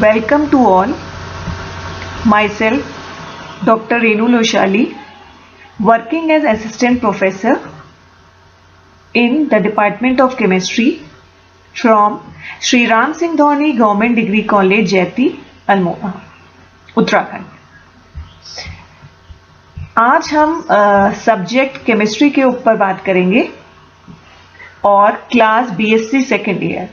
Welcome to all. Myself, Dr. Renu Loshali, working as Assistant Professor in the Department of Chemistry from Shri Ram Singh Dhoni Government Degree College, Jayati, Almora, Uttarakhand. आज हम subject chemistry के ऊपर बात करेंगे और class BSc second year.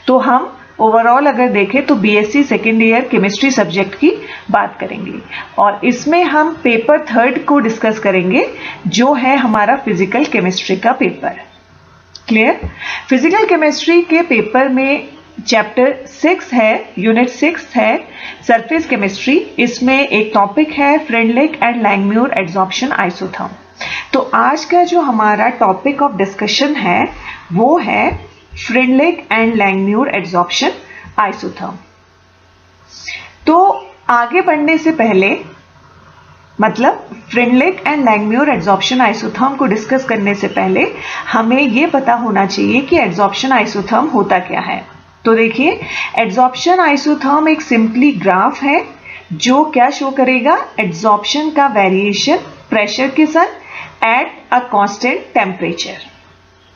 तो हम overall अगर देखें तो BSc second year chemistry subject की बात करेंगे और इसमें हम पेपर थर्ड को डिस्कस करेंगे जो है हमारा फिजिकल केमिस्ट्री का पेपर। क्लियर? फिजिकल केमिस्ट्री के पेपर में चैप्टर 6 है, यूनिट 6 है सरफेस केमिस्ट्री। इसमें एक टॉपिक है Freundlich and Langmuir adsorption isotherm. तो आज का जो हमारा टॉपिक ऑफ डिस्कशन है वो है Freundlich and Langmuir adsorption isotherm. तो आगे बढ़ने से पहले मतलब Freundlich and Langmuir adsorption isotherm को डिस्कस करने से पहले हमें यह पता होना चाहिए कि एड्सॉर्प्शन आइसोथर्म होता क्या है। तो देखिए, एड्सॉर्प्शन आइसोथर्म एक सिंपली ग्राफ है जो क्या शो करेगा, एड्सॉर्प्शन का वेरिएशन प्रेशर के साथ एट अ कांस्टेंट टेम्परेचर।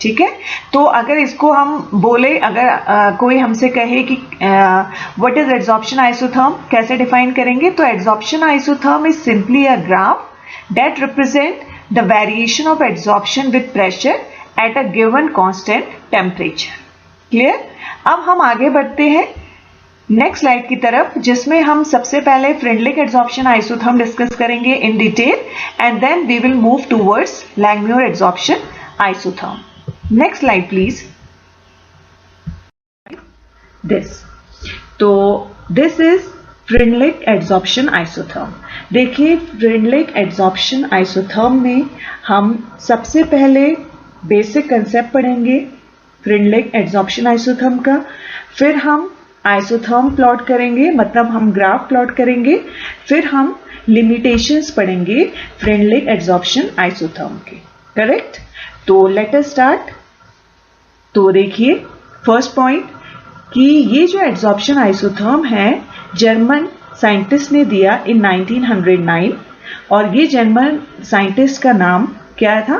ठीक है, तो अगर इसको हम बोले, अगर कोई हमसे कहे कि व्हाट इज एड्सॉर्प्शन आइसोथर्म, कैसे डिफाइन करेंगे, तो adsorption isotherm is simply a graph that represent the variation of adsorption with pressure at a given constant temperature. Clear? अब हम आगे बढ़ते हैं नेक्स्ट स्लाइड की तरफ, जिसमें हम सबसे पहले फ्रेंडलिक एड्सॉर्प्शन आइसोथर्म डिस्कस करेंगे in detail and then we will move towards Langmuir adsorption isotherm. Next slide please. This is Freundlich adsorption isotherm. देखिए, फ्रेंडलिक एड्सॉर्प्शन आइसोथर्म में हम सबसे पहले बेसिक कंसेप्ट पढ़ेंगे फ्रेंडलिक एड्सॉर्प्शन आइसोथर्म का, फिर हम आइसोथर्म प्लॉट करेंगे, मतलब हम ग्राफ प्लॉट करेंगे, फिर हम लिमिटेशंस पढ़ेंगे फ्रेंडलिक एड्सॉर्प्शन आइसोथर्म के। करेक्ट? तो लेट अस स्टार्ट। तो देखिए, फर्स्ट पॉइंट कि ये जो एड्सॉर्प्शन आइसोथर्म है जर्मन साइंटिस्ट ने दिया इन 1909 और ये जर्मन साइंटिस्ट का नाम क्या था,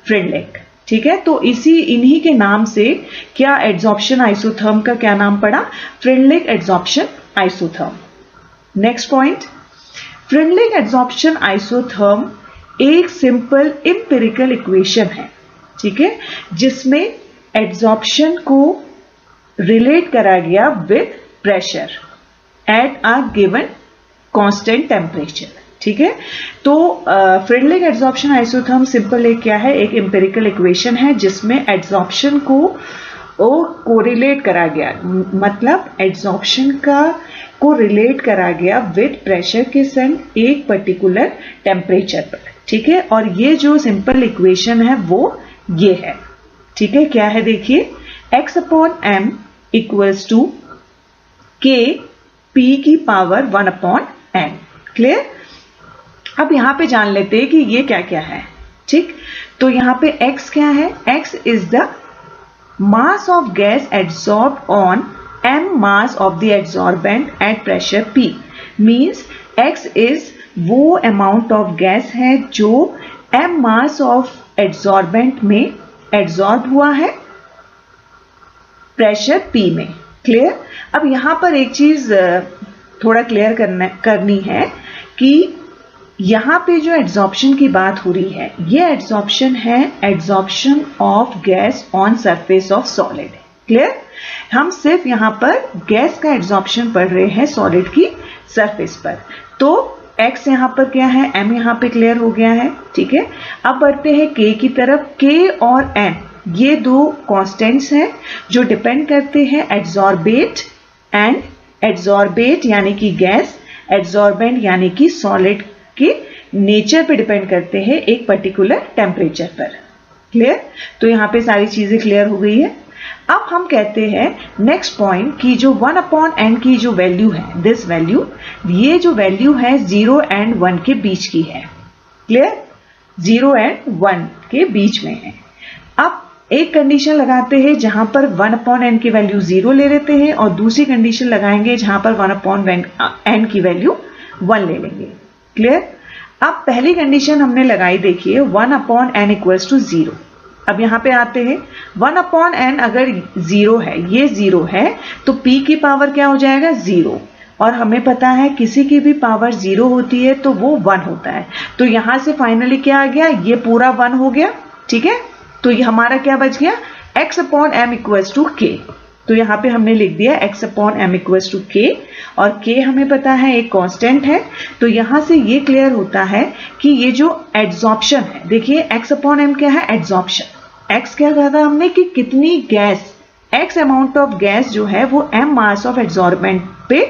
फ्रेंडलिक। ठीक है, तो इन्हीं के नाम से क्या एड्सॉर्प्शन आइसोथर्म का क्या नाम पड़ा, Freundlich adsorption isotherm. Next point, Freundlich adsorption isotherm एक सिंपल एम्पिरिकल इक्वेशन है, ठीक है, जिसमें एड्सॉर्प्शन को रिलेट करा गया with pressure at a given constant temperature. ठीक है, तो फ्रेंडलिक एड्सॉर्प्शन आइसोथर्म सिंपल एक क्या है, एक एम्पिरिकल इक्वेशन है जिसमें एड्सॉर्प्शन को कोरिलेट करा गया, मतलब एड्सॉर्प्शन को रिलेट करा गया विद प्रेशर के संग एक पर्टिकुलर टेम्परेचर पर। ठीक है, और ये जो सिंपल इक्वेशन है वो ये है। ठीक है, क्या है देखिए, x upon m equals to k p की पावर 1 अपॉन n। क्लियर? अब यहां पे जान लेते हैं कि ये क्या क्या है। ठीक, तो यहां पे x क्या है, x is the mass of gas adsorbed on m mass of the adsorbent at pressure p। Means x is वो अमाउंट ऑफ गैस है जो m मास ऑफ एड्सॉर्बेंट में एड्सॉर्ब हुआ है प्रेशर p में। क्लियर? अब यहां पर एक चीज थोड़ा क्लियर करनी है कि यहां पे जो एड्सॉर्प्शन की बात हो रही है, ये एड्सॉर्प्शन है adsorption of gas on surface of solid. Clear? हम सिर्फ यहां पर गैस का एड्सॉर्प्शन पढ़ रहे हैं सॉलिड की सरफेस पर। तो x यहां पर क्या है, m यहां पे क्लियर हो गया है। ठीक है, अब बढ़ते हैं k की तरफ। k और m ये दो कांस्टेंट्स हैं जो डिपेंड करते हैं एड्सॉर्बेट एंड एड्सॉर्बेट यानी कि गैस, एड्सॉर्बेंट यानी कि सॉलिड के नेचर पे डिपेंड करते हैं एक पर्टिकुलर टेम्परेचर पर। क्लियर? तो यहां पे सारी चीजें क्लियर हो गई है। अब हम कहते हैं नेक्स्ट पॉइंट कि जो 1 अपॉन n की जो वैल्यू है, दिस वैल्यू, ये जो वैल्यू है 0 एंड 1 के बीच की है। क्लियर? 0 एंड 1 के बीच में है। अब एक कंडीशन लगाते हैं जहां पर 1/n की वैल्यू 0 ले लेते हैं और दूसरी कंडीशन लगाएंगे जहां पर 1/n की वैल्यू 1 ले लेंगे। क्लियर? अब पहली कंडीशन हमने लगाई, देखिए 1/n इक्वल्स टू 0। अब यहां पे आते हैं, 1/n अगर 0 है, ये 0 है, तो p की पावर क्या हो जाएगा 0, और हमें पता है किसी की भी पावर 0 होती है तो वो 1 होता है। तो यहां से फाइनली क्या आ गया, ये पूरा 1 हो गया। ठीक है, तो ये हमारा क्या बच गया, x/m इक्वल्स टू k। तो यहां पे हमने लिख दिया x/m इक्वल्स टू k, और k हमें पता है एक कांस्टेंट है। तो यहां से ये क्लियर होता है कि ये जो एड्सॉर्प्शन है, देखिए x/m क्या है, एड्सॉर्प्शन। x क्या कहा था हमने कि कितनी gas, x amount of gas जो है वो m मास ऑफ एड्सॉर्बेंट पे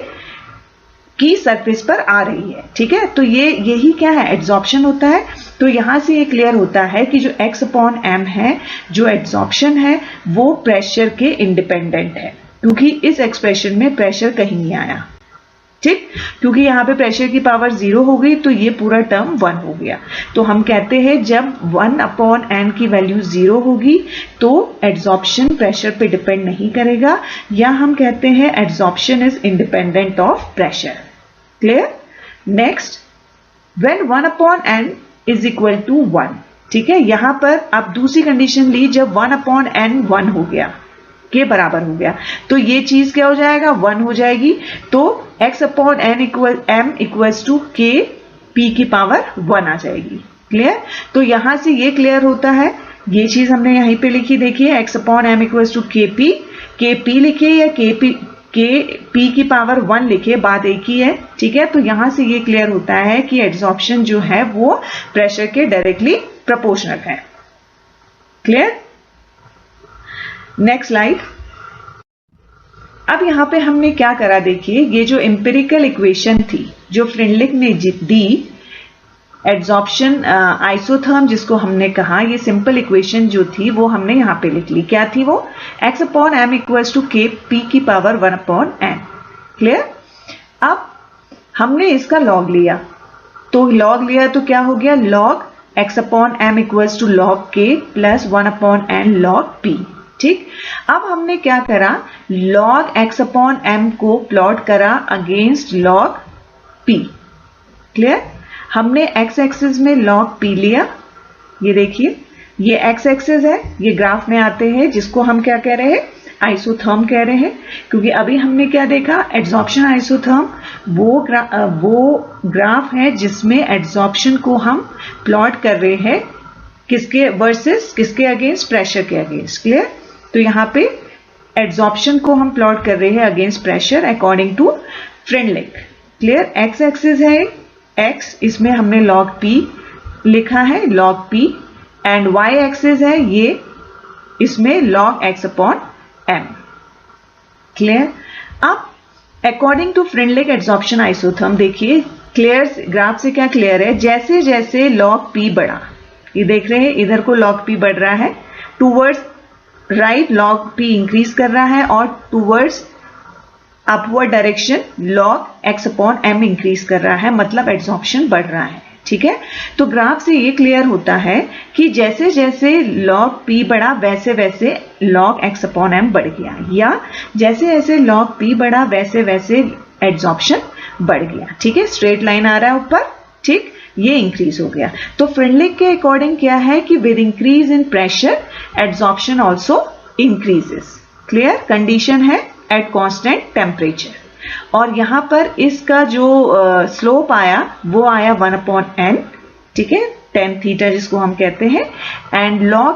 की सरफेस पर आ रही है। ठीक है, तो ये यही क्या है, एड्सॉर्प्शन होता है। तो यहां से ये क्लियर होता है कि जो x/m है, जो एड्सॉर्प्शन है, वो प्रेशर के इंडिपेंडेंट है, क्योंकि इस एक्सप्रेशन में प्रेशर कहीं नहीं आया। ठीक, क्योंकि यहां पे प्रेशर की पावर 0 हो गई तो ये पूरा टर्म 1 हो गया। तो हम कहते हैं जब 1/n की वैल्यू 0 होगी तो एड्सॉर्प्शन प्रेशर पे डिपेंड नहीं करेगा, या हम कहते हैं adsorption is independent of pressure. Clear? Next, when 1/n is equal to 1। ठीक है, यहां पर अब दूसरी कंडीशन ली, जब 1/n 1 हो गया, के बराबर हो गया, तो ये चीज क्या हो जाएगा, 1 हो जाएगी। तो x/m equals to k, p की पावर 1 आ जाएगी। क्लियर? तो यहां से ये क्लियर होता है, ये चीज हमने यहीं पे लिखी, देखिए x/m इक्वल्स टू kp लिखे या p की पावर 1 लिखे, बात एक ही है। ठीक है, तो यहां से ये क्लियर होता है कि एड्सॉर्प्शन जो है वो प्रेशर के डायरेक्टली प्रोपोर्शनल है। क्लियर? Next slide. अब यहां पे हमने क्या करा, देखिए ये जो एम्पिरिकल इक्वेशन थी जो फ्रेंडलिक ने दी, एड्सॉर्प्शन आइसोथर्म जिसको हमने कहा, ये सिंपल इक्वेशन जो थी वो हमने यहां पे लिख ली। क्या थी वो, x/m equals to k, p की पावर 1/n। क्लियर? अब हमने इसका लॉग लिया, तो लॉग लिया तो क्या हो गया, log x/m equals to log k plus 1/n log p। ठीक, अब हमने क्या करा, log x/m को प्लॉट करा अगेंस्ट log p। क्लियर? हमने x एक्सिस में log p लिया, ये देखिए ये x एक्सिस है, ये ग्राफ में आते हैं जिसको हम क्या कह रहे हैं, आइसोथर्म कह रहे हैं, क्योंकि अभी हमने क्या देखा, एड्सॉर्प्शन आइसोथर्म वो ग्राफ है जिसमें एड्सॉर्प्शन को हम प्लॉट कर रहे हैं किसके वर्सेस किसके अगेंस्ट, प्रेशर के अगेंस्ट। क्लियर? तो यहां पे एड्सॉर्प्शन को हम प्लॉट कर रहे हैं against pressure according to Freundlich. Clear? X axis है x, इसमें हमने log p लिखा है, log p, and y axis है ये, इसमें log x/m। क्लियर? अब according to Freundlich adsorption isotherm, देखिए क्लियर ग्राफ से क्या क्लियर है, जैसे जैसे log p बढ़ा, ये देख रहे हैं इधर को log p बढ़ रहा है, towards right log p increase कर रहा है, और towards upward direction log x/m increase कर रहा है, मतलब एड्सॉर्प्शन बढ़ रहा है। ठीक है, तो ग्राफ से ये क्लियर होता है कि जैसे जैसे log p बढ़ा वैसे वैसे log x/m बढ़ गया, या जैसे जैसे log p बढ़ा वैसे वैसे एड्सॉर्प्शन बढ़ गया। ठीक है, स्ट्रेट लाइन आ रहा है ऊपर। ठीक, ये इंक्रीज हो गया। तो फ्रेंडलिक के अकॉर्डिंग क्या है कि with increase in pressure adsorption also increases. Clear? Condition है एट कांस्टेंट टेम्परेचर, और यहां पर इसका जो स्लोप आया वो आया 1/n। ठीक है, tan थीटा जिसको हम कहते हैं, and log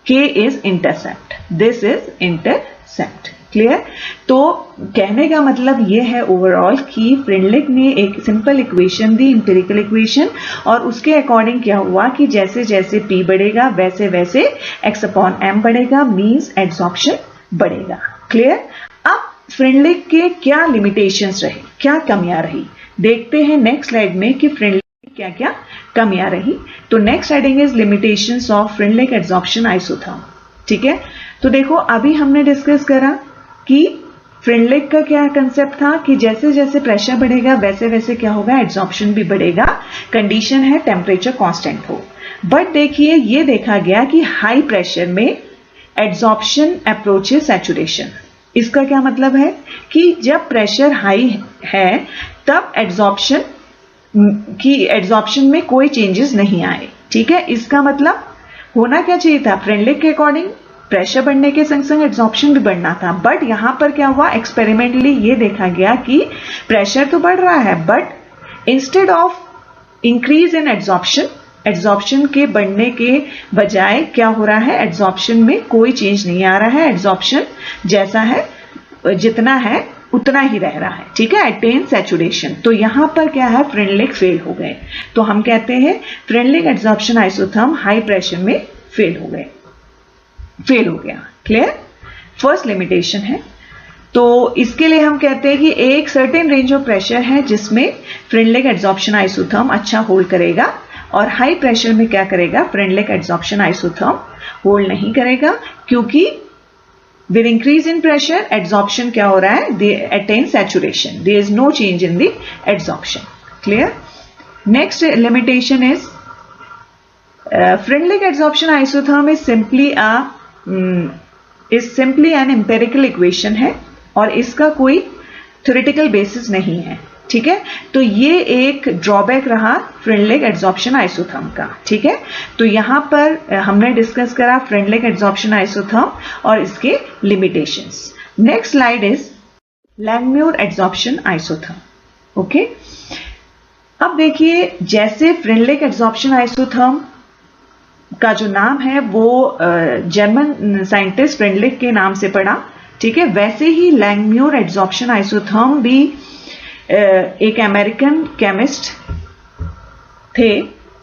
k is intercept, this is intercept. Clear? तो कहने का मतलब ये है ओवरऑल कि फ्रेंडलिक ने एक सिंपल इक्वेशन दी, एम्पिरिकल इक्वेशन, और उसके अकॉर्डिंग क्या हुआ कि जैसे जैसे p बढ़ेगा वैसे वैसे x/m बढ़ेगा, मींस एड्सॉर्प्शन बढ़ेगा। क्लियर? अब फ्रेंडलिक के क्या लिमिटेशंस रहे, क्या कमियां रही, देखते हैं नेक्स्ट स्लाइड में कि फ्रेंडलिक क्या क्या कमियां रही। तो next heading is limitations of Freundlich adsorption isotherm. ठीक है, तो देखो अभी हमने डिस्कस करा कि फ्रेंडलिक का क्या कंसेप्ट था कि जैसे जैसे प्रेशर बढ़ेगा वैसे वैसे क्या होगा, एड्सॉर्प्शन भी बढ़ेगा, कंडीशन है टेम्परेचर कांस्टेंट हो। बट देखिए ये देखा गया कि हाई प्रेशर में एड्सॉर्प्शन अप्रोचेस सैचुरेशन। इसका क्या मतलब है कि जब प्रेशर हाई है तब एड्सॉर्प्शन में कोई चेंजेस नहीं आए। ठीक है, इसका मतलब होना क्या चाहिए था, फ्रेंडलिक के अकॉर्डिंग प्रेशर बढ़ने के संग संग एड्सॉर्प्शन भी बढ़ना था, बट यहां पर क्या हुआ, एक्सपेरिमेंटली ये देखा गया कि प्रेशर तो बढ़ रहा है but instead of increase in adsorption के बढ़ने के बजाय क्या हो रहा है, एड्सॉर्प्शन में कोई चेंज नहीं आ रहा है, एड्सॉर्प्शन जैसा है जितना है उतना ही रह रहा है। ठीक है, अटेन सैचुरेशन। तो यहां पर क्या है, फ्रेंडलिक फेल हो गए। तो हम कहते हैं Freundlich adsorption isotherm high pressure में फेल हो गया। क्लियर, फर्स्ट लिमिटेशन है। तो इसके लिए हम कहते हैं कि एक सर्टेन रेंज ऑफ प्रेशर है जिसमें फ्रेंडलिक एड्सॉर्प्शन आइसोथर्म अच्छा होल्ड करेगा, और हाई प्रेशर में क्या करेगा, फ्रेंडलिक एड्सॉर्प्शन आइसोथर्म होल्ड नहीं करेगा, क्योंकि with increase in pressure adsorption क्या हो रहा है, they attain saturation, there is no change in the adsorption. Clear? Next limitation is Freundlich adsorption isotherm is simply an empirical equation है और इसका कोई theoretical basis नहीं है। ठीक है, तो ये एक ड्रॉबैक रहा फ्रेंडलिक एड्सॉर्प्शन आइसोथर्म का। ठीक है, तो यहां पर हमने डिस्कस करा फ्रेंडलिक एड्सॉर्प्शन आइसोथर्म और इसके limitations. Next slide is Langmuir adsorption isotherm. Okay, अब देखिए जैसे फ्रेंडलिक एड्सॉर्प्शन आइसोथर्म का जो नाम है वो जर्मन साइंटिस्ट फ्रेंडलिक के नाम से पड़ा। ठीक है, वैसे ही लैंगम्यूर एड्सॉर्प्शन आइसोथर्म भी एक अमेरिकन केमिस्ट थे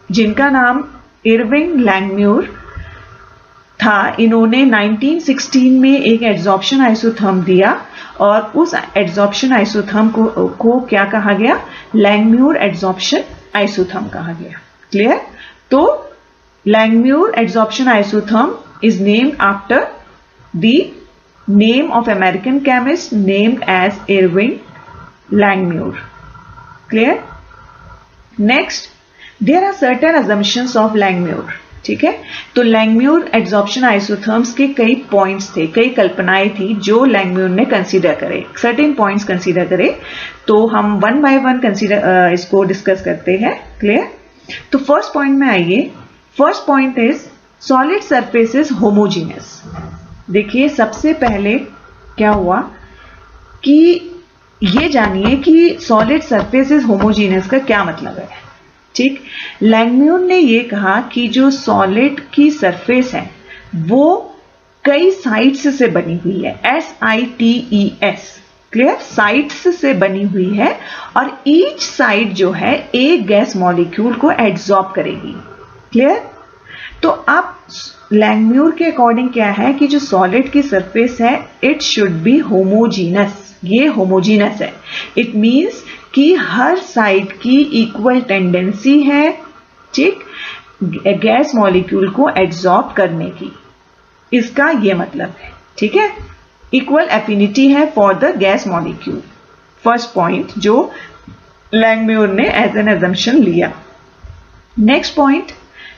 जिनका नाम इरविंग लैंगम्यूर था। इन्होंने 1916 में एक एड्सॉर्प्शन आइसोथर्म दिया और उस एड्सॉर्प्शन आइसोथर्म को क्या कहा गया, लैंगम्यूर एड्सॉर्प्शन आइसोथर्म कहा गया। क्लियर, तो Langmuir adsorption isotherm is named after the name of American chemist named as Irving Langmuir. Clear? Next, there are certain assumptions of Langmuir. ठीक है, तो Langmuir adsorption isotherms के कई पॉइंट्स थे, कई कल्पनाएं थी जो Langmuir ने कंसीडर करे, सर्टेन पॉइंट्स कंसीडर करे। तो हम वन बाय वन इसको डिस्कस करते हैं। क्लियर, तो फर्स्ट पॉइंट में आइए। First point is solid surfaces homogeneous. देखिए सबसे पहले क्या हुआ कि ये जानिए कि सॉलिड सरफेसेस होमोजीनियस का क्या मतलब है। ठीक, लैंगम्यूर ने ये कहा कि जो सॉलिड की सरफेस है वो कई साइड्स से बनी हुई है, SITES। क्लियर, साइड्स से बनी हुई है और ईच साइड जो है एक गैस मॉलिक्यूल को एड्सॉर्ब करेगी। क्लियर, तो अब लैंगम्यूर के अकॉर्डिंग क्या है कि जो सॉलिड की सरफेस है इट शुड बी होमोजीनस। ये होमोजीनस है, इट मींस कि हर साइड की इक्वल टेंडेंसी है, ठीक, गैस मॉलिक्यूल को एड्सॉर्ब करने की, इसका ये मतलब है। ठीक है, इक्वल एफिनिटी है for the gas molecule. First point जो लैंगम्यूर ने एज एन अजम्पशन लिया। Next point,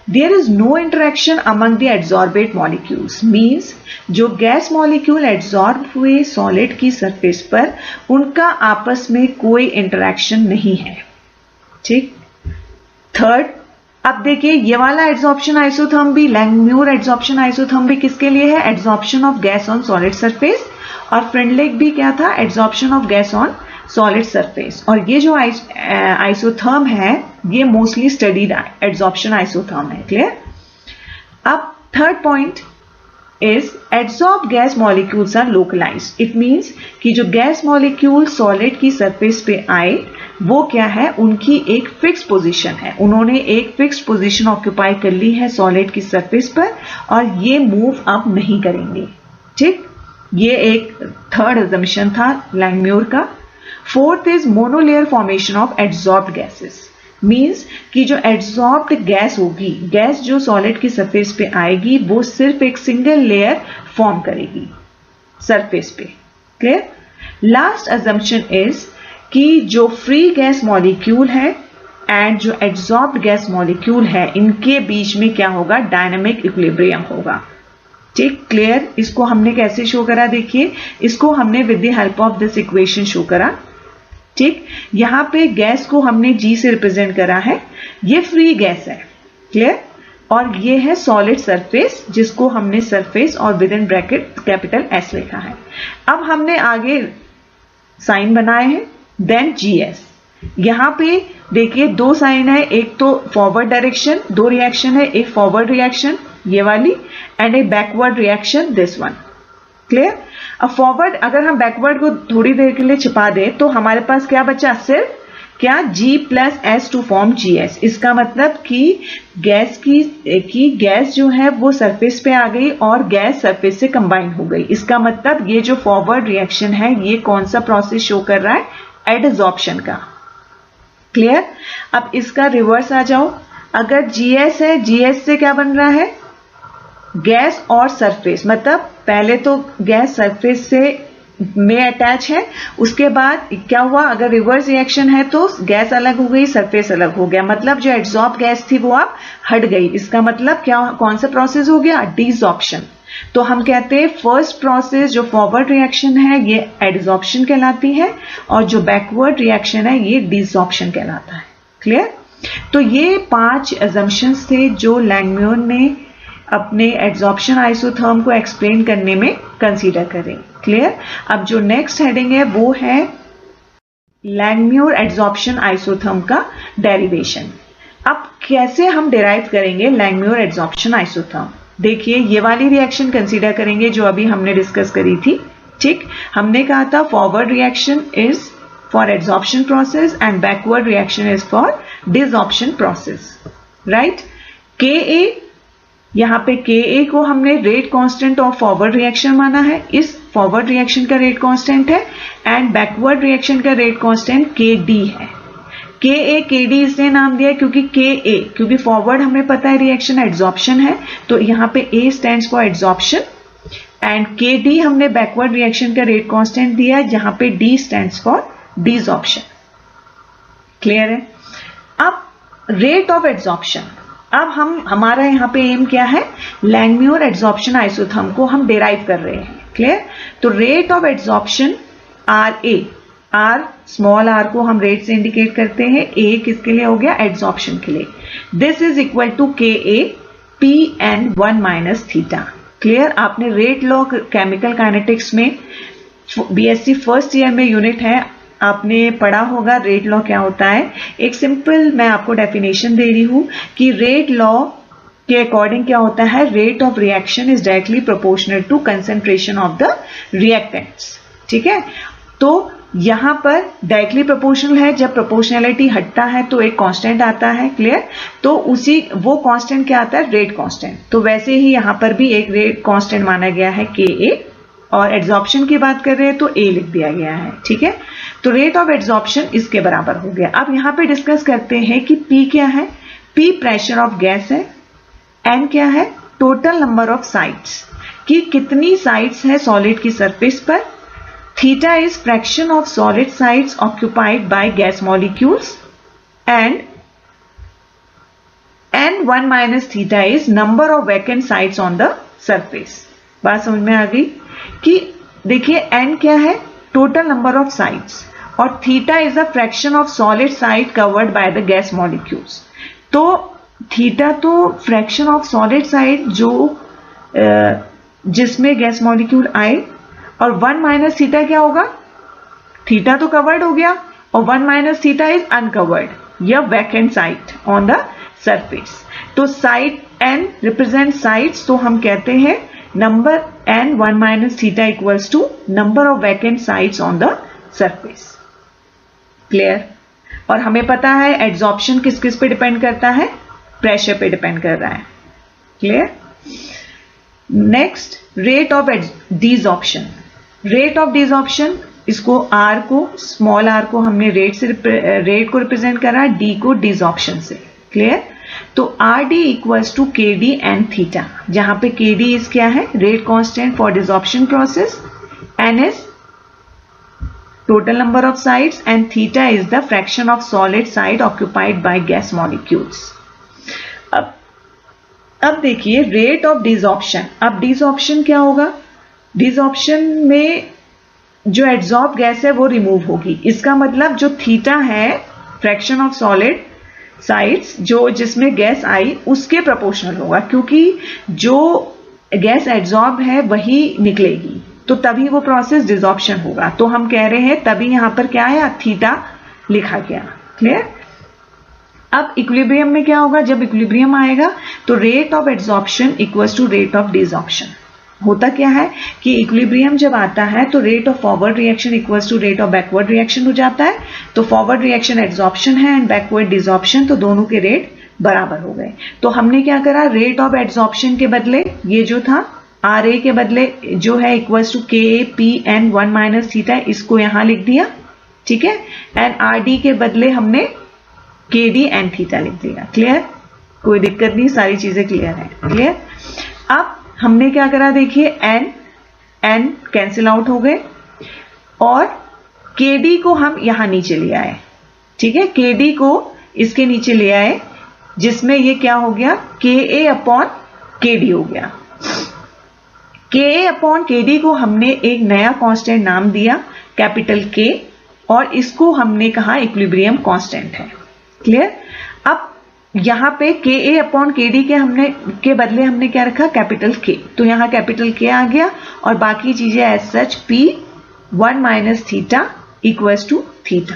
there is no interaction among the adsorbate molecules, means जो गैस मॉलिक्यूल एड्सॉर्ब हुए सॉलिड की सरफेस पर उनका आपस में कोई इंटरेक्शन नहीं है। ठीक, थर्ड, अब देखिए ये वाला एड्सॉर्प्शन आइसोथर्म भी, लैंगम्यूर एड्सॉर्प्शन आइसोथर्म भी किसके लिए है, adsorption of gas on solid surface, और फ्रेंडलिक भी क्या था, adsorption of gas on solid surface. और ये जो आइसोथर्म है ये मोस्टली स्टडीड एड्सॉर्प्शन आइसोथर्म है। क्लियर, अब third point is adsorbed gas molecules are localized. It means कि जो गैस मॉलिक्यूल सॉलिड की सरफेस पे आए वो क्या है, उनकी एक फिक्स पोजीशन है, उन्होंने एक फिक्स पोजीशन ऑक्यूपाई कर ली है सॉलिड की सरफेस पर और ये मूव अप नहीं करेंगे। ठीक, ये एक थर्ड अजम्पशन था लैंगम्यूर का। Fourth is monolayer formation of adsorbed gases, means कि जो एड्सॉर्ब्ड गैस होगी, गैस जो सॉलिड की सरफेस पे आएगी वो सिर्फ एक सिंगल लेयर फॉर्म करेगी सरफेस पे। क्लियर, लास्ट अजम्पशन इज कि जो फ्री गैस मॉलिक्यूल है एंड जो एड्सॉर्ब्ड गैस मॉलिक्यूल है इनके बीच में क्या होगा, डायनामिक इक्विलिब्रियम होगा। ठीक, क्लियर। इसको हमने कैसे शो करा, देखिए इसको हमने with the help of this equation show करा। ठीक, यहां पे गैस को हमने G से रिप्रेजेंट करा है, ये फ्री गैस है, क्लियर। और ये है सॉलिड सरफेस जिसको हमने सरफेस और with in bracket capital S लिखा है। अब हमने आगे साइन बनाए हैं, देन GS। यहां पे देखिए दो साइन है, एक तो फॉरवर्ड डायरेक्शन, दो रिएक्शन है, एक फॉरवर्ड रिएक्शन ये वाली and A backward reaction this one, clear. अब फॉरवर्ड अगर हम बैकवर्ड को थोड़ी देर के लिए छिपा दें तो हमारे पास क्या बचा, सिर्फ क्या G plus S to form GS। इसका मतलब कि गैस जो है वो सरफेस पे आ गई और गैस सरफेस से कंबाइन हो गई। इसका मतलब ये जो फॉरवर्ड रिएक्शन है ये कौन सा प्रोसेस शो कर रहा है, एडसॉर्प्शन का, क्लियर। अब इसका रिवर्स आ जाओ, अगर GS है, GS से क्या बन रहा है, गैस और सरफेस, मतलब पहले तो गैस सरफेस से में अटैच है, उसके बाद क्या हुआ, अगर रिवर्स रिएक्शन है तो गैस अलग हो गई, सरफेस अलग हो गया, मतलब जो एडसॉर्ब गैस थी वो अब हट गई। इसका मतलब क्या, कौन सा प्रोसेस हो गया, डिसॉर्प्शन। तो हम कहते हैं फर्स्ट प्रोसेस जो फॉरवर्ड रिएक्शन है ये एडसॉर्प्शन कहलाती है और जो बैकवर्ड रिएक्शन है ये डिसॉर्प्शन कहलाता है, क्लियर। तो ये 5 असम्पशंस थे जो लैंगम्यूर ने अपने एडसॉर्प्शन आइसोथर्म को एक्सप्लेन करने में कंसीडर करें, क्लियर। अब जो नेक्स्ट हेडिंग है वो है लैंगम्यूर एडसॉर्प्शन आइसोथर्म का डेरिवेशन। अब कैसे हम डिराइव करेंगे लैंगम्यूर एडसॉर्प्शन आइसोथर्म, देखिए ये वाली रिएक्शन कंसीडर करेंगे जो अभी हमने डिस्कस करी थी। ठीक, हमने कहा था forward reaction is for adsorption process and backward reaction is for desorption process, right. Ka, यहां पे Ka को हमने rate constant of forward reaction माना है, इस फॉरवर्ड रिएक्शन का रेट कांस्टेंट है एंड बैकवर्ड रिएक्शन का रेट कांस्टेंट Kd है। Ka Kd इसने नाम दिया क्योंकि फॉरवर्ड हमें पता है रिएक्शन एडसॉर्प्शन है, तो यहां पे A stands for adsorption and Kd हमने बैकवर्ड रिएक्शन का रेट कांस्टेंट दिया जहां पे D स्टैंड्स फॉर डिसऑर्प्शन, क्लियर है। अब रेट ऑफ एडसॉर्प्शन, अब हमारा यहां पे एम क्या है, लैंगम्यूर एडसॉर्प्शन आइसोथर्म को हम डिराइव कर रहे हैं, क्लियर। तो rate of adsorption RA, R small r को हम रेट से इंडिकेट करते हैं, A किसके लिए हो गया, एडसॉर्प्शन के लिए। This is equal to Ka Pn1 minus theta, clear. आपने रेट लॉ केमिकल काइनेटिक्स में BSc फर्स्ट ईयर में यूनिट है, आपने पढ़ा होगा रेट लॉ क्या होता है। एक सिंपल मैं आपको डेफिनेशन दे रही हूं कि रेट लॉ के अकॉर्डिंग क्या होता है, rate of reaction is directly proportional to concentration of the reactants, ठीक है। तो यहां पर डायरेक्टली प्रोपोर्शनल है, जब प्रोपोर्शनैलिटी हटता है तो एक कांस्टेंट आता है, क्लियर। तो वो कांस्टेंट क्या आता है, रेट कांस्टेंट। तो वैसे ही यहां पर भी एक रेट कांस्टेंट माना गया है Ka, और एडसॉर्प्शन की बात कर रहे हैं तो A लिख दिया गया है, ठीक है। तो रेट ऑफ एडसॉर्प्शन इसके बराबर हो गया। अब यहां पे डिस्कस करते हैं कि P क्या है, P प्रेशर ऑफ गैस है, N क्या है, टोटल नंबर ऑफ साइड्स, कि कितनी साइड्स है सॉलिड की सरफेस पर, theta is fraction of solid sides occupied by gas molecules and N1 minus theta is number of vacant sites on the surface. बात समझ में आ गई कि देखिए N क्या है, टोटल नंबर ऑफ साइड्स, और theta is the fraction of solid side covered by the gas molecules. तो थीटा तो फ्रैक्शन ऑफ सॉलिड साइड जो जिसमें गैस मॉलिक्यूल आए, और 1 माइनस थीटा क्या होगा, थीटा तो कवर्ड हो गया और 1 माइनस थीटा इज अनकवर्ड या vacant site on the surface. तो साइड N रिप्रेजेंट साइड्स, तो हम कहते हैं number N 1 minus theta equals to number of vacant sites on the surface, clear. और हमें पता है एडसॉर्प्शन किस किस पे डिपेंड करता है, प्रेशर पे डिपेंड कर रहा है, clear. Next rate of desorption, rate of desorption, इसको R को स्मॉल r को हमने रेट को रिप्रेजेंट करा, D को डिसऑर्प्शन से, क्लियर। तो RD equals to KD and theta, जहां पे KD इज क्या है, rate constant for desorption process, N is total number of sites and theta is the fraction of solid site occupied by gas molecules. अब देखिए rate of desorption. अब डिसऑर्प्शन क्या होगा? डिसऑर्प्शन में जो एड्सॉर्ब गैस है वो रिमूव होगी। इसका मतलब जो थीटा है फ्रैक्शन ऑफ सॉलिड साइड्स जो जिसमें गैस आई उसके प्रोपोर्शनल होगा, क्योंकि जो गैस एड्सॉर्ब है वही निकलेगी, तो तभी वो प्रोसेस डिसऑर्प्शन होगा। तो हम कह रहे हैं तभी यहां पर क्या आया, थीटा लिखा गया। क्लियर? अब इक्विलिब्रियम में क्या होगा? जब इक्विलिब्रियम आएगा तो rate of adsorption equals to rate of desorption. होता क्या है कि इक्विलिब्रियम जब आता है तो rate of forward reaction equals to rate of backward reaction हो जाता है। तो फॉरवर्ड रिएक्शन एड्सॉर्प्शन है एंड बैकवर्ड डिसऑर्प्शन, तो दोनों के रेट बराबर हो गए। तो हमने क्या करा, रेट ऑफ एड्सॉर्प्शन के बदले ये जो था आर ए के बदले जो है equals to K A P N 1 minus theta, इसको यहां लिख दिया। ठीक है? एंड आर डी के बदले हमने के डी एन थीटा लिख दिया। क्लियर? कोई दिक्कत नहीं, सारी चीजें क्लियर है। क्लियर? अब हमने क्या करा, देखिए एन कैंसिल आउट हो गए और के डी को हम यहां नीचे ले आए। ठीक है? के डी को इसके नीचे ले आए, जिसमें ये क्या हो गया, के ए अपॉन के डी हो गया। के ए अपॉन के डी को हमने एक नया कांस्टेंट नाम दिया कैपिटल के, और इसको हमने कहा इक्विलिब्रियम कांस्टेंट है। क्लियर? अब यहां पे के ए अपॉन के डी के बदले हमने क्या रखा, कैपिटल के, तो यहां कैपिटल के आ गया और बाकी चीजें as such P 1 minus theta equals to theta.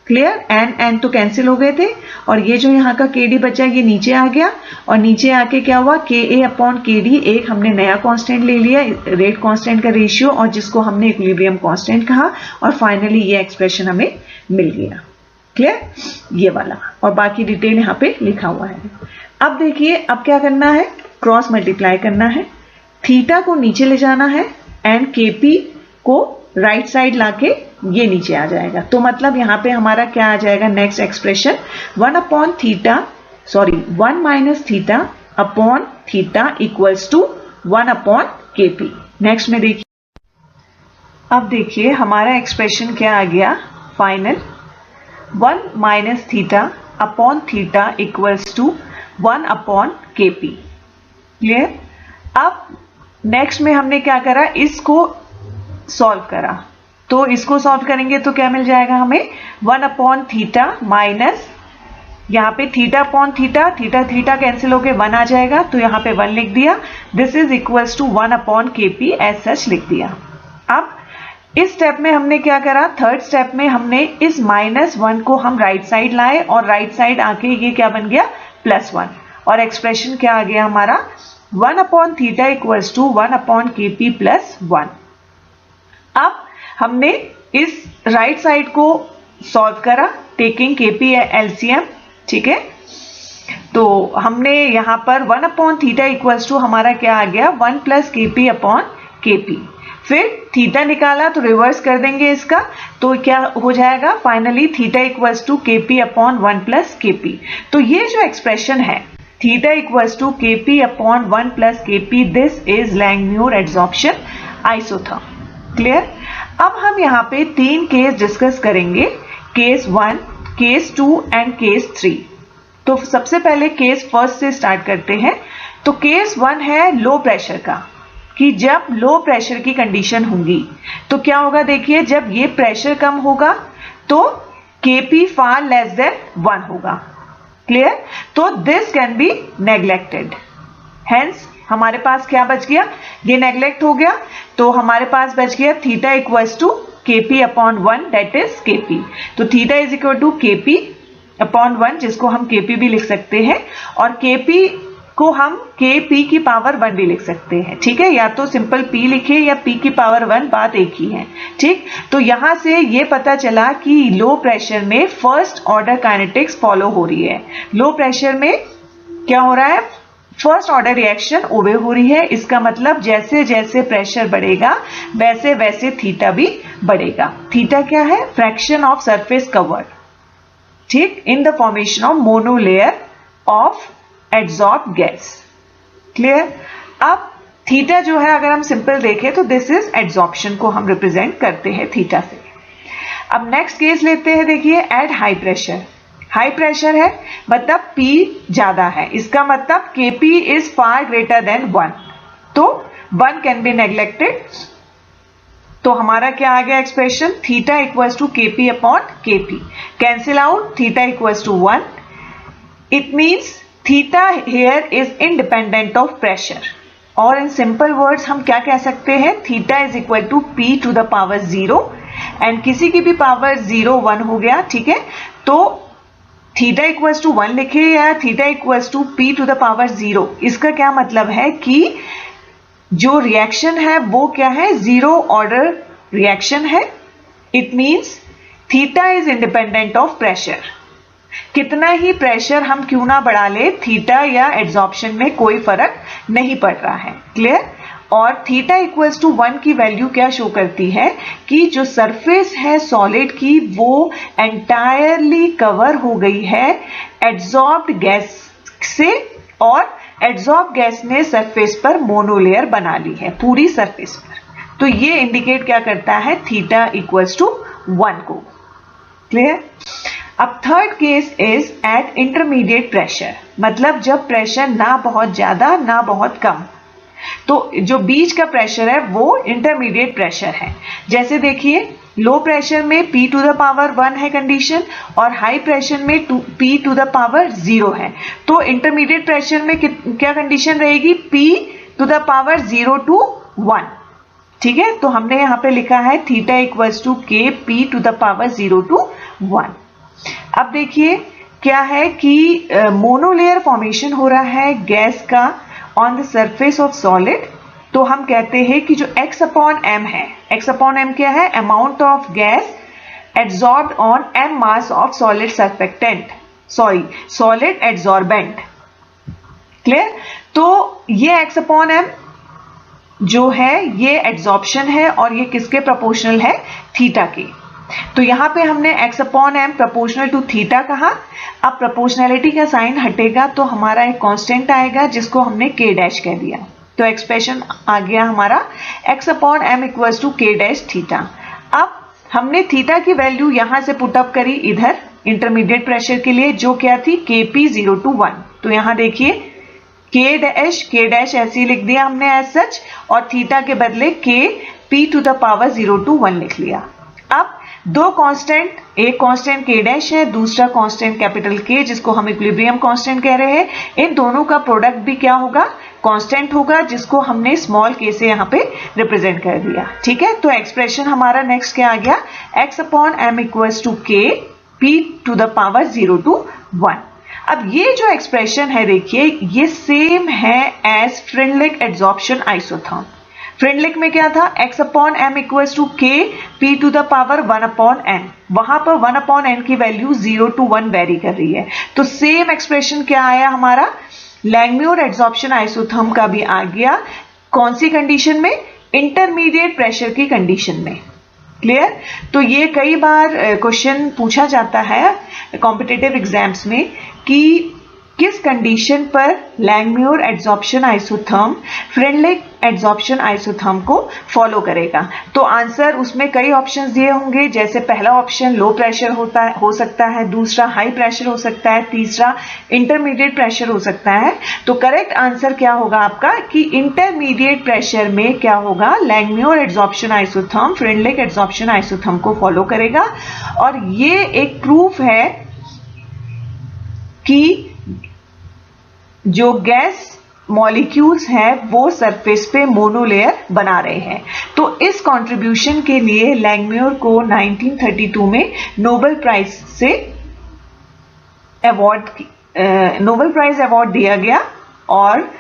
Clear? N तो कैंसिल हो गए थे और ये जो यहाँ का के डी बचा ये नीचे आ गया, और नीचे आके क्या हुआ, के ए अपॉन के डी एक हमने नया कांस्टेंट ले लिया, रेट कांस्टेंट का रेशियो, और जिसको हमने इक्विलिब्रियम कांस्टेंट कहा, और फाइनली ये एक्सप्रेशन हमें मिल गया। क्लियर? ये वाला, और बाकी डिटेल यहाँ पे लिखा हुआ है। अब देखिए अब क्या करना है, क्रॉस मल्टीप्लाई करना है, थीटा को नीचे ले जाना है एंड केपी को राइट साइड लाके ये नीचे आ जाएगा। तो मतलब यहां पे हमारा क्या आ जाएगा, next expression 1 minus theta upon theta equals to 1 upon K P. Next में देखिए, अब देखिए हमारा एक्सप्रेशन क्या आ गया final, 1 minus theta upon theta equals to 1 upon K P. Clear? अब नेक्स्ट में हमने क्या करा, इसको सॉल्व करा, तो इसको सॉल्व करेंगे तो क्या मिल जाएगा हमें, 1 अपॉन थीटा माइनस यहाँ पे theta upon theta, theta theta cancel होके 1 आ जाएगा, तो यहाँ पे 1 लिख दिया। This is equals to 1 upon K P as such लिख दिया। अब इस स्टेप में हमने क्या करा, थर्ड स्टेप में हमने इस -1 को हम राइट साइड लाए और राइट साइड आके ये क्या बन गया, +1, और एक्सप्रेशन क्या आ गया हमारा, 1 upon theta equals to 1 upon K P +1। अब हमने इस राइट साइड को सॉल्व करा टेकिंग केपी एलसीएम। ठीक है? तो हमने यहां पर 1 अपॉन थीटा इक्वल्स टू हमारा क्या आ गया, 1 प्लस केपी अपॉन केपी। फिर थीटा निकाला तो रिवर्स कर देंगे इसका, तो क्या हो जाएगा finally theta equals to KP upon 1 plus KP. तो ये जो एक्सप्रेशन है theta equals to KP upon 1 plus KP, this is Langmuir adsorption isotherm. Clear? अब हम यहाँ पे 3 केस डिस्कस करेंगे, केस 1, केस 2 एंड केस 3। तो सबसे पहले केस फर्स्ट से स्टार्ट करते हैं। तो केस 1 है लो प्रेशर का, कि जब लो प्रेशर की कंडीशन होगी तो क्या होगा, देखिए जब ये प्रेशर कम होगा तो केपी फार लेस देन 1 होगा। क्लियर? तो this can be neglected, hence हमारे पास क्या बच गया, ये नेग्लेक्ट हो गया, तो हमारे पास बच गया theta equals to KP upon 1, that is KP. तो theta is equal to KP upon 1, जिसको हम केपी भी लिख सकते हैं, और केपी को हम केपी की पावर 1 भी लिख सकते हैं। ठीक है? या तो सिंपल पी लिखे या पी की पावर 1, बात एक ही है। ठीक? तो यहां से ये पता चला कि लो प्रेशर में फर्स्ट ऑर्डर काइनेटिक्स फॉलो हो रही है। लो प्रेशर में क्या हो रहा है, फर्स्ट ऑर्डर रिएक्शन ओबे हो रही है। इसका मतलब जैसे जैसे प्रेशर बढ़ेगा वैसे वैसे थीटा भी बढ़ेगा। थीटा क्या है, फ्रैक्शन ऑफ सरफेस कवर्ड, ठीक, in the formation of monolayer of adsorb gas. Clear? अब थीटा जो है अगर हम सिंपल देखें तो दिस इज एड्सॉर्प्शन को हम रिप्रेजेंट करते हैं थीटा से। अब नेक्स्ट केस लेते हैं, देखिए at high pressure. High pressure है मतलब P ज्यादा है, इसका मतलब Kp is far greater than 1, तो 1 कैन बी नेग्लेक्टेड। तो हमारा क्या आ गया expression, theta equals to Kp अपॉन Kp, cancel out, theta equals to 1। It means theta here is independent of pressure, और इन सिंपल वर्ड्स हम क्या कह सकते हैं, theta is equal to P to the power 0, and किसी की भी पावर 0 1 हो गया, ठीक है। तो थीटा इक्वल्स टू 1 लिखे या theta equals to P to the power 0, इसका क्या मतलब है कि जो रिएक्शन है वो क्या है, जीरो ऑर्डर रिएक्शन है। It means theta is independent of pressure, कितना ही प्रेशर हम क्यों ना बढ़ा ले, थीटा या एड्सॉर्प्शन में कोई फर्क नहीं पड़ रहा है, क्लियर। और थीटा इक्वल्स टू 1 की वैल्यू क्या शो करती है कि जो सरफेस है सॉलिड की वो एंटायरली कवर हो गई है एड्सॉर्ब्ड गैस से, और एड्सॉर्ब गैस ने सरफेस पर मोनोलेयर बना ली है पूरी सरफेस पर। तो ये इंडिकेट क्या करता है, थीटा इक्वल्स टू 1 को, क्लियर। अब third case is eight intermediate pressure, मतलब जब प्रेशर ना बहुत ज्यादा ना बहुत कम, तो जो बीच का प्रेशर है वो इंटरमीडिएट प्रेशर है। जैसे देखिए लो प्रेशर में P टू द पावर 1 है कंडीशन, और हाई प्रेशर में P टू द पावर 0 है। तो इंटरमीडिएट प्रेशर में क्या कंडीशन रहेगी, P to the power 0 to 1, ठीक है। तो हमने यहां पे लिखा है theta equals to K P to the power 0 to 1। अब देखिए क्या है कि मोनोलेयर फॉर्मेशन हो रहा है गैस का on the surface of solid. तो हम कहते हैं कि जो x अपॉन m है, x अपॉन m क्या है, amount of gas adsorbed on m mass of solid surfactant, solid adsorbent, clear. तो ये x अपॉन m जो है ये एड्सॉर्प्शन है, और ये किसके प्रोपोर्शनल है, थीटा के। तो यहां पे हमने x upon m proportional to theta कहा। अब प्रोपोर्शनैलिटी का साइन हटेगा तो हमारा एक कांस्टेंट आएगा जिसको हमने k डैश कह दिया। तो एक्सप्रेशन आ गया हमारा x upon m equals to k dash theta. अब हमने थीटा की वैल्यू यहां से पुट अप करी इधर इंटरमीडिएट प्रेशर के लिए, जो क्या थी Kp 0 टू 1। तो यहां देखिए k डैश ऐसे ही लिख दिया हमने एज सच, और थीटा के बदले K P to the power 0 to 1 लिख लिया। अब दो कांस्टेंट, एक कांस्टेंट K डैश है, दूसरा कांस्टेंट कैपिटल K जिसको हम इक्विलिब्रियम कांस्टेंट कह रहे हैं, इन दोनों का प्रोडक्ट भी क्या होगा, कांस्टेंट होगा, जिसको हमने स्मॉल k से यहाँ पे रिप्रेजेंट कर दिया, ठीक है। तो एक्सप्रेशन हमारा नेक्स्ट क्या आ गया, x upon m equals to K P to the power 0 to 1। अब ये जो एक्सप्रेशन है देखिए ये सेम है as Freundlich adsorption isotherm. Freundlich में क्या था, x upon m equals to K P to the power 1 upon n, वहां पर 1 अपॉन n की वैल्यू 0 टू 1 वेरी कर रही है। तो सेम एक्सप्रेशन क्या आया हमारा, लैंगम्यूर एड्सॉर्प्शन आइसोथर्म का भी आ गया, कौन सी कंडीशन में, इंटरमीडिएट प्रेशर की कंडीशन में, क्लियर। तो ये कई बार क्वेश्चन पूछा जाता है कॉम्पिटिटिव एग्जाम्स में कि किस कंडीशन पर Langmuir adsorption isotherm Freundlich adsorption isotherm को फॉलो करेगा। तो आंसर उसमें कई ऑप्शंस दिए होंगे, जैसे पहला ऑप्शन लो प्रेशर हो सकता है, दूसरा हाई प्रेशर हो सकता है, तीसरा इंटरमीडिएट प्रेशर हो सकता है। तो करेक्ट आंसर क्या होगा आपका कि इंटरमीडिएट प्रेशर में क्या होगा, Langmuir adsorption isotherm Freundlich adsorption isotherm को फॉलो करेगा। और ये एक प्रूफ है कि जो गैस मॉलिक्यूल्स हैं वो सरफेस पे मोनोलेयर बना रहे हैं। तो इस कंट्रीब्यूशन के लिए लैंगम्यूर को 1932 में नोबेल प्राइज अवार्ड दिया गया, और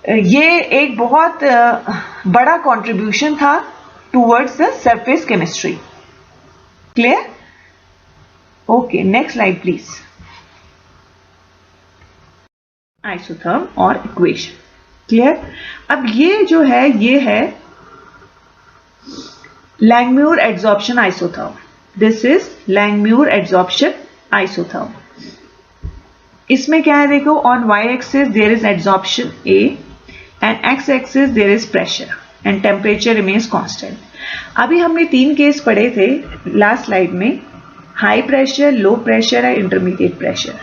ये एक बहुत बड़ा कंट्रीब्यूशन था towards the surface chemistry, clear. Okay, next slide please. Isotherm और इक्वेशन, क्लियर। अब ये जो है ये है Langmuir adsorption isotherm, this is Langmuir adsorption isotherm. इसमें क्या है देखो, on y axis there is adsorption A and x axis there is pressure and temperature remains constant. अभी हमने 3 केस पढ़े थे लास्ट स्लाइड में, हाई प्रेशर, लो प्रेशर है, इंटरमीडिएट प्रेशर।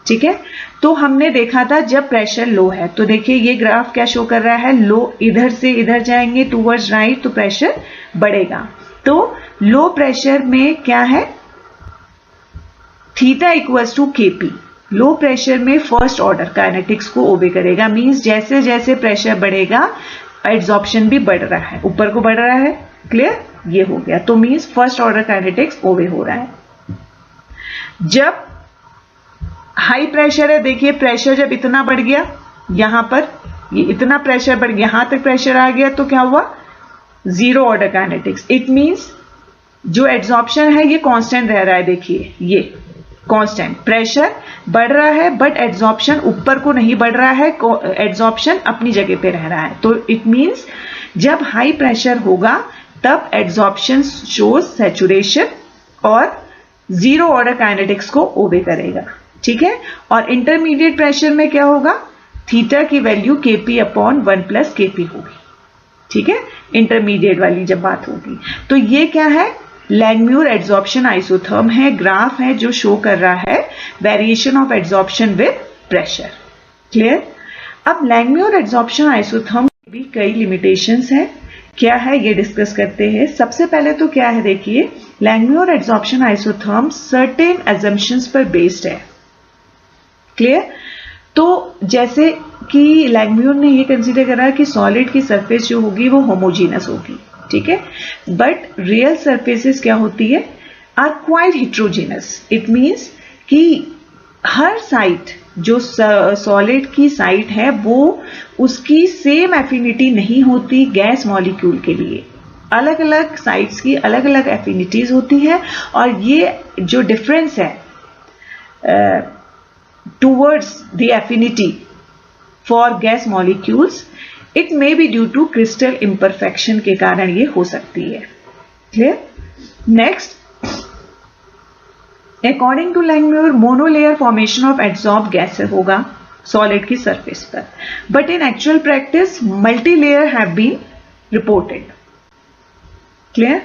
ठीक है, तो हमने देखा था जब प्रेशर लो है, तो देखिए ये ग्राफ क्या शो कर रहा है, लो इधर से इधर जाएंगे टूवर्ड्स राइट तो प्रेशर बढ़ेगा। तो लो प्रेशर में क्या है, theta equals to K P. Low pressure में फर्स्ट ऑर्डर काइनेटिक्स को ओबे करेगा, मींस जैसे जैसे प्रेशर बढ़ेगा एड्सॉर्प्शन भी बढ़ रहा है, ऊपर को बढ़ रहा है। क्लियर, ये हो गया, तो मींस फर्स्ट ऑर्डर काइनेटिक्स ओबे हो रहा है। जब हाई प्रेशर है, देखिए प्रेशर जब इतना बढ़ गया, यहां पर ये इतना प्रेशर बढ़ गया, यहां तक प्रेशर आ गया, तो क्या हुआ, zero order kinetics. It means जो एड्सॉर्प्शन है ये कांस्टेंट रह रहा है। देखिए ये कांस्टेंट, प्रेशर बढ़ रहा है बट एड्सॉर्प्शन ऊपर को नहीं बढ़ रहा है, एड्सॉर्प्शन अपनी जगह पे रह रहा है। तो इट मींस जब हाई प्रेशर होगा तब एड्सॉर्प्शन शोज सैचुरेशन और जीरो ऑर्डर काइनेटिक्स को ओबे करेगा। ठीक है, और इंटरमीडिएट प्रेशर में क्या होगा, थीटा की value Kp upon 1 plus Kp होगी। ठीक है, इंटरमीडिएट वाली जब बात होगी। तो ये क्या है, लैंगम्यूर एड्सॉर्प्शन आइसोथर्म है, ग्राफ है जो शो कर रहा है variation of adsorption with pressure. Clear, अब लैंगम्यूर एड्सॉर्प्शन आइसोथर्म भी कई लिमिटेशंस है, क्या है ये डिस्कस करते हैं। सबसे पहले तो क्या है, देखिए लैंगम्यूर एड्सॉर्प्शन आइसोथर्म सर्टेन अजम्पशंस पर बेस्ड है। क्लियर, तो जैसे कि लैंगम्यूर ने ये कंसीडर करा कि सॉलिड की सरफेस जो होगी वो होमोजीनस होगी। ठीक है, बट रियल सरफेसेस क्या होती है, are quite heterogeneous. It means कि हर साइट जो सॉलिड की साइट है वो उसकी सेम एफिनिटी नहीं होती गैस मॉलिक्यूल के लिए। अलग अलग साइट्स की अलग अलग एफिनिटीज होती है, और ये जो डिफरेंस है towards the affinity for gas molecules, it may be due to crystal imperfection के कारण ये हो सकती है। Clear? Next, according to Langmuir, monolayer formation of adsorbed gas होगा solid की surface पर, but in actual practice multi-layer have been reported. Clear?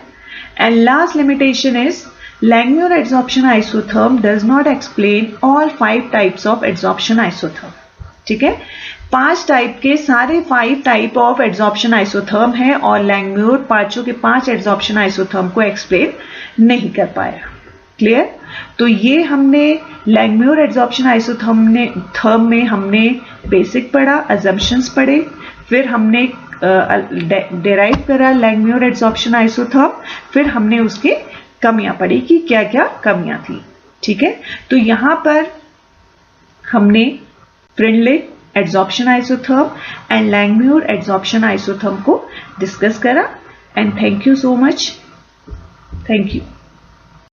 And last limitation is Langmuir adsorption isotherm does not explain all 5 types of adsorption isotherm. ठीक है, 5 type के सारे 5 type of adsorption isotherm है, और लैंगम्यूर पांचों के 5 एड्सॉर्प्शन आइसोथर्म को explain नहीं कर पाया। क्लियर, तो ये हमने लैंगम्यूर एड्सॉर्प्शन आइसोथर्म में हमने बेसिक पढ़ा, अजम्पशंस पढ़े, फिर हमने डेराइव करा लैंगम्यूर एड्सॉर्प्शन आइसोथर्म, फिर हमने उसके कमियां पढ़ी कि क्या क्या कमियां थी। ठीक है, तो यहां पर हमने Freundlich adsorption isotherm and Langmuir adsorption isotherm को डिस्कस करा। And thank you so much, thank you.